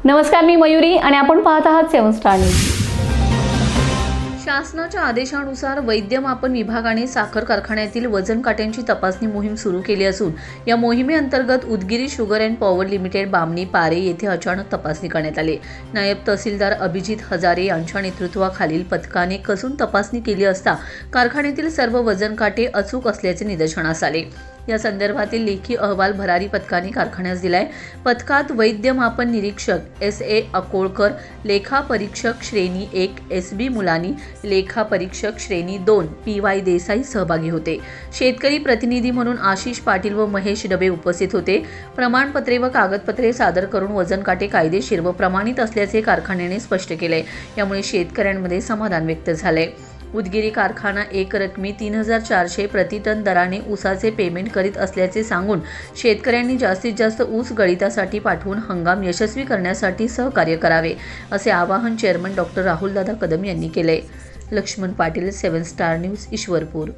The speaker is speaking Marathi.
नमस्कार, मी मयुरी आणि आपण पाहत आहात 7 स्टार न्यूज। शासनाच्या आदेशानुसार वैद्य मापन विभागाने साखर कारखान्यातील वजन काट्यांची तपासणी मोहीम सुरू केली असून या मोहिमेअंतर्गत Udgiri sugar and power limited Bamni पारे येथे अचानक तपासणी करण्यात आली। नायब तहसीलदार अभिजित हजारे यांच्या नेतृत्वाखालील पथकाने कसून तपासणी केली असता कारखान्यातील सर्व वजन काटे अचूक असल्याचे निदर्शनास आले। या संदर्भातील लेखी अहवाल भरारी पथकाने कारखान्यास दिलाय। पथकात वैद्य मापन निरीक्षक SA अकोळकर, लेखा परीक्षक श्रेणी 1 SB मुलानी, लेखा परीक्षक श्रेणी 2 PY देसाई सहभागी होते। शेतकरी प्रतिनिधी म्हणून आशिष पाटील व महेश डबे उपस्थित होते। प्रमाणपत्रे व कागदपत्रे सादर करून वजन काटे कायदेशीर व प्रमाणित असल्याचे कारखान्याने स्पष्ट केले। यामुळे शेतकऱ्यांमध्ये समाधान व्यक्त झाले। उदगीरी कारखाना एक रकमी 3400 प्रतिटन दराने ऊसाचे पेमेंट करीत असल्याचे सांगून शेतकऱ्यांनी जास्तीत जास्त ऊस गळीतासाठी पाठवून हंगाम यशस्वी करण्यासाठी सहकार्य करावे, असे आवाहन चेअरमन डॉक्टर राहुलदादा कदम यांनी केले। Laxman Patil, 7 Star News, Ishwarpur.